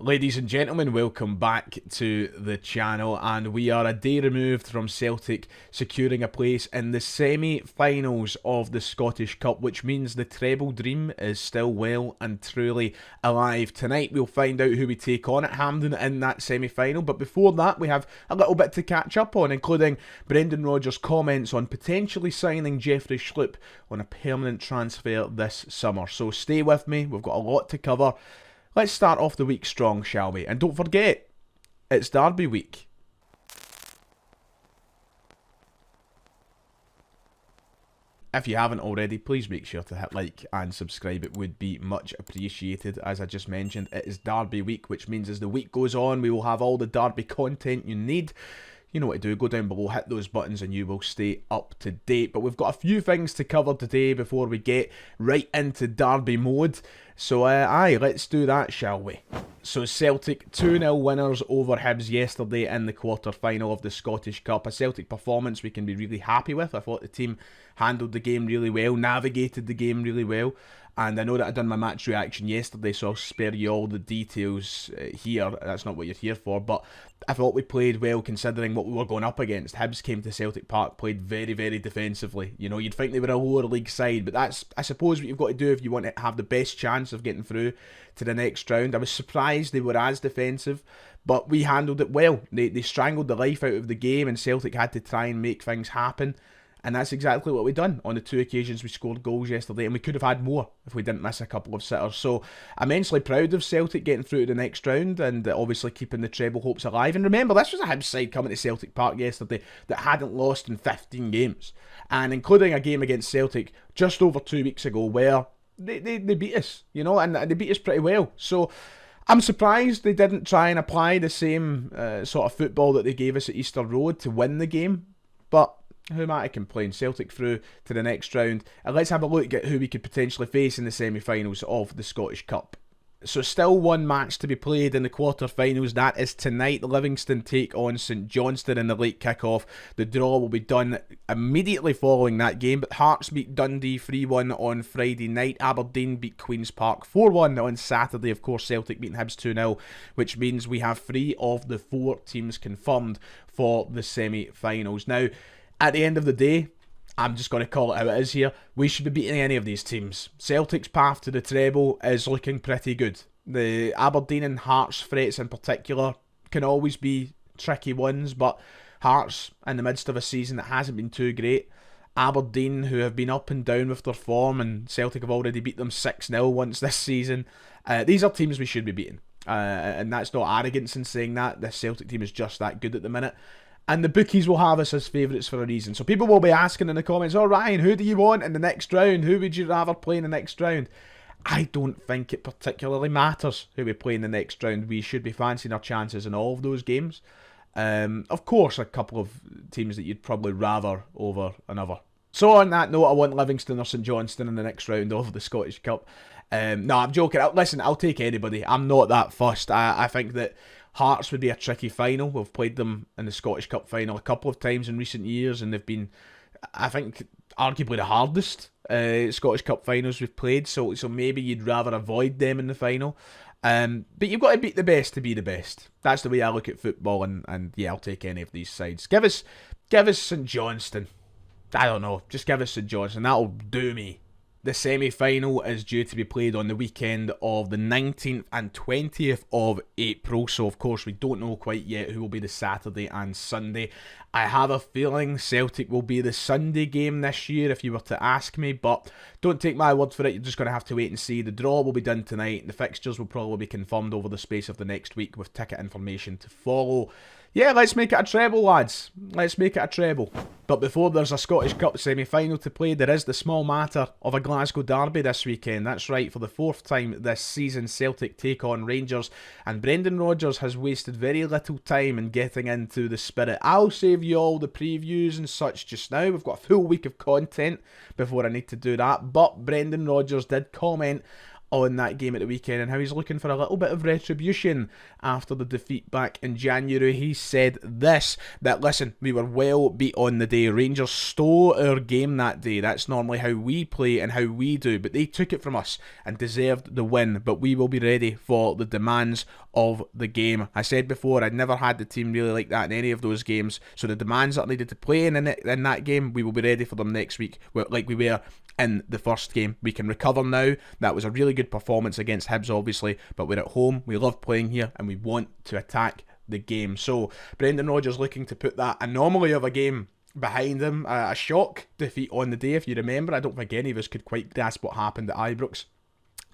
Ladies and gentlemen, welcome back to the channel, and we are a day removed from Celtic securing a place in the semi-finals of the Scottish Cup, which means the treble dream is still well and truly alive. Tonight we'll find out who we take on at Hampden in that semi-final, but before that we have a little bit to catch up on, including Brendan Rodgers' comments on potentially signing Jeffrey Schlupp on a permanent transfer this summer. So stay with me, we've got a lot to cover. Let's start off the week strong, shall we? And don't forget, it's Derby week. If you haven't already, please make sure to hit like and subscribe. It would be much appreciated. As I just mentioned, it is Derby week, which means as the week goes on, we will have all the Derby content you need. You know what to do, go down below, hit those buttons and you will stay up to date. But we've got a few things to cover today before we get right into Derby mode. So let's do that, shall we? So Celtic 2-0 winners over Hibs yesterday in the quarter-final of the Scottish Cup. A Celtic performance we can be really happy with. I thought the team handled the game really well, navigated the game really well. And I know that I'd done my match reaction yesterday, so I'll spare you all the details here. That's not what you're here for, but I thought we played well considering what we were going up against. Hibs came to Celtic Park, played very, very defensively. You know, you'd think they were a lower league side, but that's, I suppose, what you've got to do if you want to have the best chance of getting through to the next round. I was surprised they were as defensive, but we handled it well. They strangled the life out of the game, and Celtic had to try and make things happen. And that's exactly what we done on the two occasions we scored goals yesterday, and we could have had more if we didn't miss a couple of sitters. So immensely proud of Celtic getting through to the next round and obviously keeping the treble hopes alive. And remember, this was a Hibs side coming to Celtic Park yesterday that hadn't lost in 15 games, and including a game against Celtic just over 2 weeks ago where they beat us, you know, and they beat us pretty well. So I'm surprised they didn't try and apply the same sort of football that they gave us at Easter Road to win the game, but who am I to complain? Celtic through to the next round. And let's have a look at who we could potentially face in the semi-finals of the Scottish Cup. So still one match to be played in the quarter-finals. That is tonight. Livingston take on St Johnstone in the late kick-off. The draw will be done immediately following that game. But Hearts beat Dundee 3-1 on Friday night. Aberdeen beat Queen's Park 4-1 on Saturday. Of course, Celtic beating Hibs 2-0, which means we have 3 of the 4 teams confirmed for the semi-finals. Now, at the end of the day, I'm just going to call it how it is here. We should be beating any of these teams. Celtic's path to the treble is looking pretty good. The Aberdeen and Hearts threats in particular can always be tricky ones, but Hearts, in the midst of a season that hasn't been too great, Aberdeen, who have been up and down with their form, and Celtic have already beat them 6-0 once this season, these are teams we should be beating. And that's not arrogance in saying that. This Celtic team is just that good at the minute. And the bookies will have us as favourites for a reason. So people will be asking in the comments, oh Ryan, who do you want in the next round? Who would you rather play in the next round? I don't think it particularly matters who we play in the next round. We should be fancying our chances in all of those games. Of course, a couple of teams that you'd probably rather over another. So on that note, I want Livingston or St Johnstone in the next round of the Scottish Cup. No, I'm joking. Listen, I'll take anybody. I'm not that fussed. I think that Hearts would be a tricky final. We've played them in the Scottish Cup final a couple of times in recent years, and they've been, I think, arguably the hardest Scottish Cup finals we've played, so maybe you'd rather avoid them in the final. But you've got to beat the best to be the best. That's the way I look at football, and yeah, I'll take any of these sides. Give us St Johnstone. I don't know, just give us St Johnstone. That'll do me. The semi-final is due to be played on the weekend of the 19th and 20th of April. So, of course, we don't know quite yet who will be the Saturday and Sunday. I have a feeling Celtic will be the Sunday game this year, if you were to ask me. But don't take my word for it. You're just going to have to wait and see. The draw will be done tonight. The fixtures will probably be confirmed over the space of the next week with ticket information to follow. Yeah, let's make it a treble, lads. Let's make it a treble. But before there's a Scottish Cup semi-final to play, there is the small matter of a Glasgow derby this weekend. That's right, for the 4th time this season, Celtic take on Rangers, and Brendan Rodgers has wasted very little time in getting into the spirit. I'll save you all the previews and such just now. We've got a full week of content before I need to do that, but Brendan Rodgers did comment on that game at the weekend and how he's looking for a little bit of retribution after the defeat back in January. He said this, that listen, we were well beat on the day. Rangers stole our game that day. That's normally how we play and how we do, but they took it from us and deserved the win. But we will be ready for the demands of the game. I said before, I'd never had the team really like that in any of those games, so the demands that I needed to play in that game, we will be ready for them next week, like we were in the first game. We can recover now. That was a really good performance against Hibs, obviously, but we're at home, we love playing here, and we want to attack the game. So Brendan Rodgers looking to put that anomaly of a game behind him, a shock defeat on the day. If you remember, I don't think any of us could quite grasp what happened at Ibrox.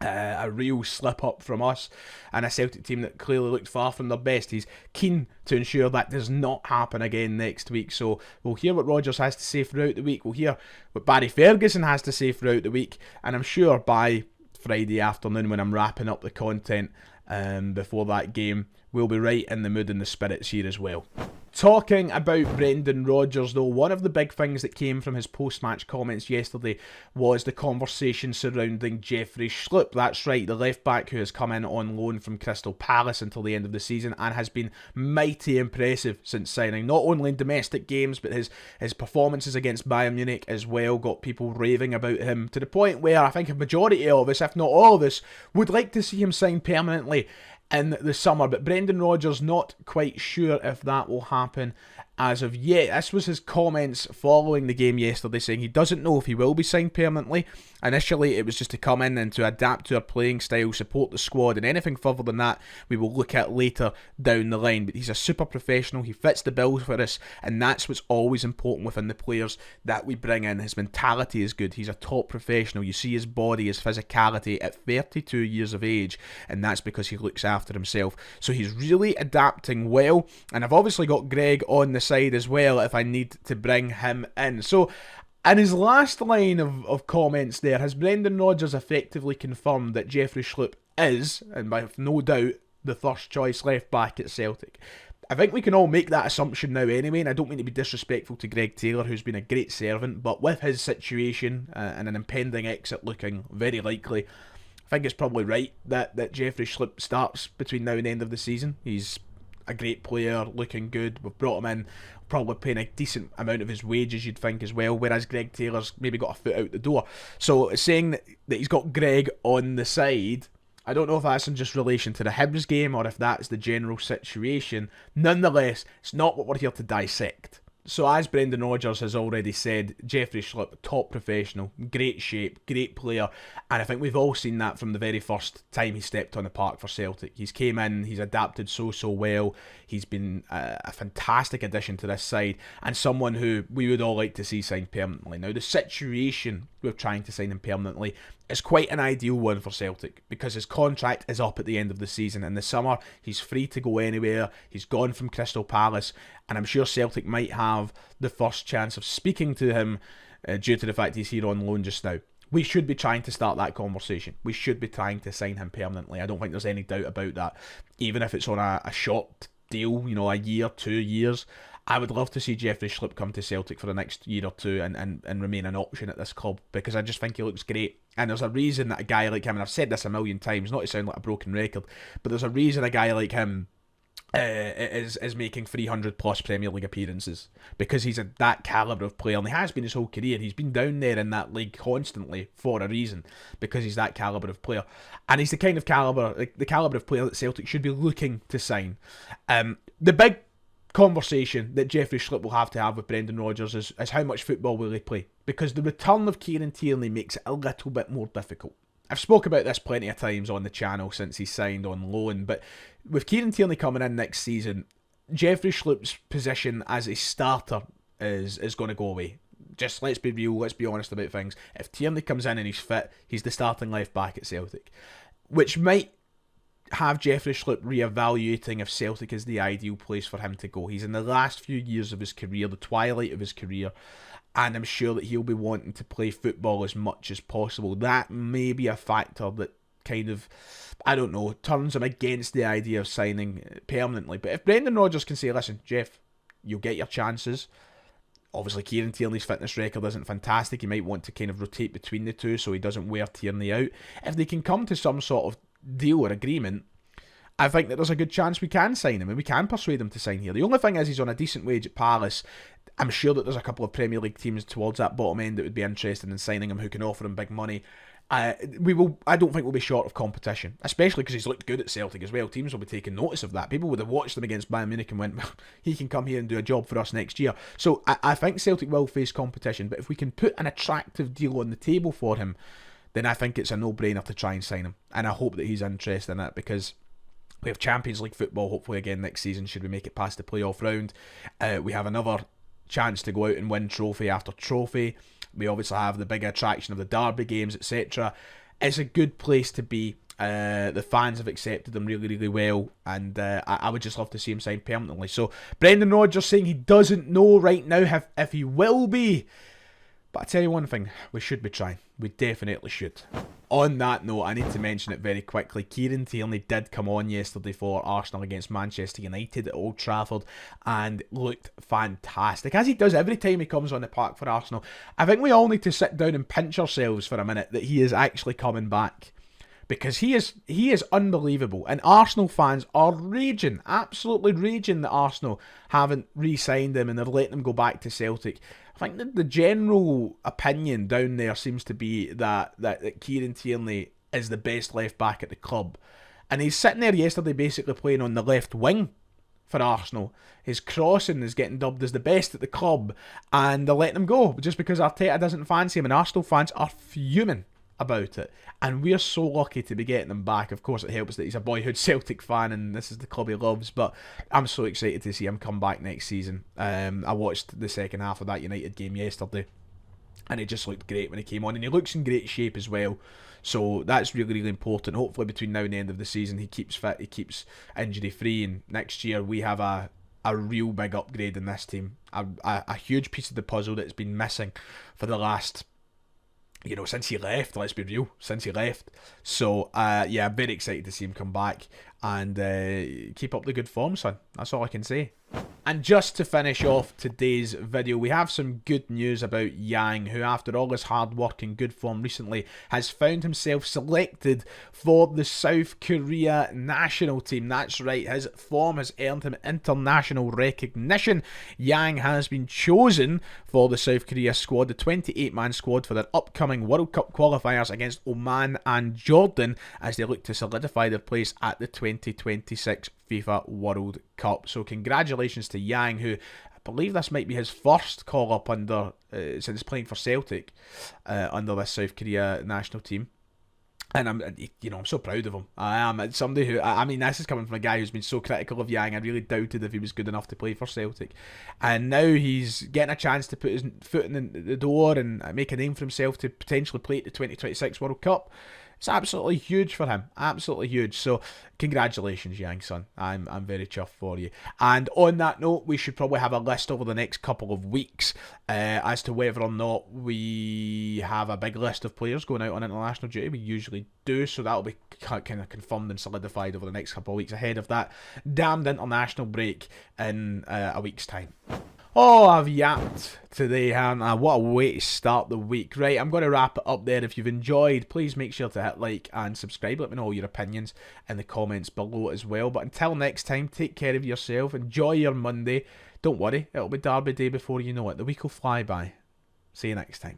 A real slip up from us and a Celtic team that clearly looked far from their best. He's keen to ensure that does not happen again next week. So we'll hear what Rodgers has to say throughout the week. We'll hear what Barry Ferguson has to say throughout the week. And I'm sure by Friday afternoon when I'm wrapping up the content before that game, we'll be right in the mood and the spirits here as well. Talking about Brendan Rodgers though, one of the big things that came from his post-match comments yesterday was the conversation surrounding Jeffrey Schlupp. That's right, the left-back who has come in on loan from Crystal Palace until the end of the season and has been mighty impressive since signing. Not only in domestic games, but his performances against Bayern Munich as well got people raving about him, to the point where I think a majority of us, if not all of us, would like to see him sign permanently in the summer, but Brendan Rodgers not quite sure if that will happen as of yet. This was his comments following the game yesterday, saying he doesn't know if he will be signed permanently. Initially, it was just to come in and to adapt to our playing style, support the squad, and anything further than that we will look at later down the line. But he's a super professional, he fits the bill for us, and that's what's always important within the players that we bring in. His mentality is good, he's a top professional. You see his body, his physicality at 32 years of age, and that's because he looks after himself. So he's really adapting well, and I've obviously got Greg on the side as well if I need to bring him in. So in his last line of comments there, has Brendan Rodgers effectively confirmed that Jeffrey Schlupp is, and by no doubt, the first choice left back at Celtic? I think we can all make that assumption now anyway, and I don't mean to be disrespectful to Greg Taylor, who's been a great servant, but with his situation and an impending exit looking very likely, I think it's probably right that Jeffrey Schlupp starts between now and the end of the season. He's a great player, looking good. We've brought him in, probably paying a decent amount of his wages, you'd think, as well, whereas Greg Taylor's maybe got a foot out the door. So saying that he's got Greg on the side, I don't know if that's in just relation to the Hibs game or if that's the general situation. Nonetheless, it's not what we're here to dissect. So as Brendan Rodgers has already said, Jeffrey Schlupp, top professional, great shape, great player, and I think we've all seen that from the very first time he stepped on the park for Celtic. He's came in, he's adapted so well, he's been a fantastic addition to this side, and someone who we would all like to see signed permanently. Now the situation with trying to sign him permanently is quite an ideal one for Celtic, because his contract is up at the end of the season. In the summer, he's free to go anywhere. He's gone from Crystal Palace, and I'm sure Celtic might have the first chance of speaking to him due to the fact he's here on loan just now. We should be trying to start that conversation. We should be trying to sign him permanently. I don't think there's any doubt about that. Even if it's on a short deal, you know, a year, 2 years, I would love to see Jeffrey Schlupp come to Celtic for the next year or two and remain an option at this club, because I just think he looks great. And there's a reason that a guy like him, and I've said this a million times, not to sound like a broken record, but there's a reason a guy like him is making 300 plus Premier League appearances, because he's that calibre of player, and he has been his whole career. He's been down there in that league constantly for a reason, because he's that calibre of player, and he's the kind of calibre, the calibre of player that Celtic should be looking to sign. The big conversation that Jeffrey Schlupp will have to have with Brendan Rodgers is how much football will he play, because the return of Kieran Tierney makes it a little bit more difficult. I've spoke about this plenty of times on the channel since he signed on loan, but with Kieran Tierney coming in next season, Jeffrey Schlupp's position as a starter is going to go away. Just let's be real, let's be honest about things. If Tierney comes in and he's fit, he's the starting left back at Celtic, which might have Jeffrey Schlupp reevaluating if Celtic is the ideal place for him to go. He's in the last few years of his career, the twilight of his career, and I'm sure that he'll be wanting to play football as much as possible. That may be a factor that kind of, I don't know, turns him against the idea of signing permanently. But if Brendan Rodgers can say, listen, Jeff, you'll get your chances, Obviously, Kieran Tierney's fitness record isn't fantastic. He might want to kind of rotate between the two so he doesn't wear Tierney out. If they can come to some sort of deal or agreement, I think that there's a good chance we can sign him and we can persuade him to sign here. The only thing is he's on a decent wage at Palace. I'm sure that there's a couple of Premier League teams towards that bottom end that would be interested in signing him who can offer him big money. I don't think we'll be short of competition, especially because he's looked good at Celtic as well. Teams will be taking notice of that. People would have watched him against Bayern Munich and went, well, he can come here and do a job for us next year. So I think Celtic will face competition, but if we can put an attractive deal on the table for him, then I think it's a no-brainer to try and sign him. And I hope that he's interested in it, because we have Champions League football hopefully again next season should we make it past the playoff round. We have another chance to go out and win trophy after trophy. We obviously have the big attraction of the derby games, etc. It's a good place to be. The fans have accepted him really, really well, and I would just love to see him signed permanently. So Brendan Rodgers saying he doesn't know right now if he will be. But I tell you one thing, we should be trying. We definitely should. On that note, I need to mention it very quickly. Kieran Tierney did come on yesterday for Arsenal against Manchester United at Old Trafford and looked fantastic, as he does every time he comes on the park for Arsenal. I think we all need to sit down and pinch ourselves for a minute that he is actually coming back, because he is unbelievable, and Arsenal fans are raging, absolutely raging that Arsenal haven't re-signed him and they're letting him go back to Celtic. I think that the general opinion down there seems to be that Kieran Tierney is the best left back at the club, and he's sitting there yesterday basically playing on the left wing for Arsenal. His crossing is getting dubbed as the best at the club, and they're letting him go just because Arteta doesn't fancy him, and Arsenal fans are fuming about it, and we're so lucky to be getting him back. Of course, it helps that he's a boyhood Celtic fan and this is the club he loves, but I'm so excited to see him come back next season. I watched the second half of that United game yesterday, and he just looked great when he came on, and he looks in great shape as well, so that's really, really important. Hopefully between now and the end of the season he keeps fit, he keeps injury free, and next year we have a real big upgrade in this team, a huge piece of the puzzle that's been missing for the last, since he left, let's be real, since he left. So, yeah, I'm very excited to see him come back and keep up the good form, son. That's all I can say. And just to finish off today's video, we have some good news about Yang, who after all his hard work and good form recently has found himself selected for the South Korea national team. That's right, his form has earned him international recognition. Yang has been chosen for the South Korea squad, the 28-man squad for their upcoming World Cup qualifiers against Oman and Jordan, as they look to solidify their place at the 2026 FIFA World Cup. So congratulations to Yang, who I believe this might be his first call-up under since playing for Celtic under this South Korea national team. And I'm so proud of him. I am. It's somebody who, I mean, this is coming from a guy who's been so critical of Yang. I really doubted if he was good enough to play for Celtic, and now he's getting a chance to put his foot in the door and make a name for himself to potentially play at the 2026 World Cup. It's absolutely huge for him, absolutely huge. So congratulations, Yang, son. I'm very chuffed for you. And on that note, we should probably have a list over the next couple of weeks as to whether or not we have a big list of players going out on international duty. We usually do, so that'll be kind of confirmed and solidified over the next couple of weeks ahead of that damned international break in a week's time. Oh, I've yapped today, haven't I? What a way to start the week. Right, I'm going to wrap it up there. If you've enjoyed, please make sure to hit like and subscribe. Let me know all your opinions in the comments below as well. But until next time, take care of yourself. Enjoy your Monday. Don't worry, it'll be Derby Day before you know it. The week will fly by. See you next time.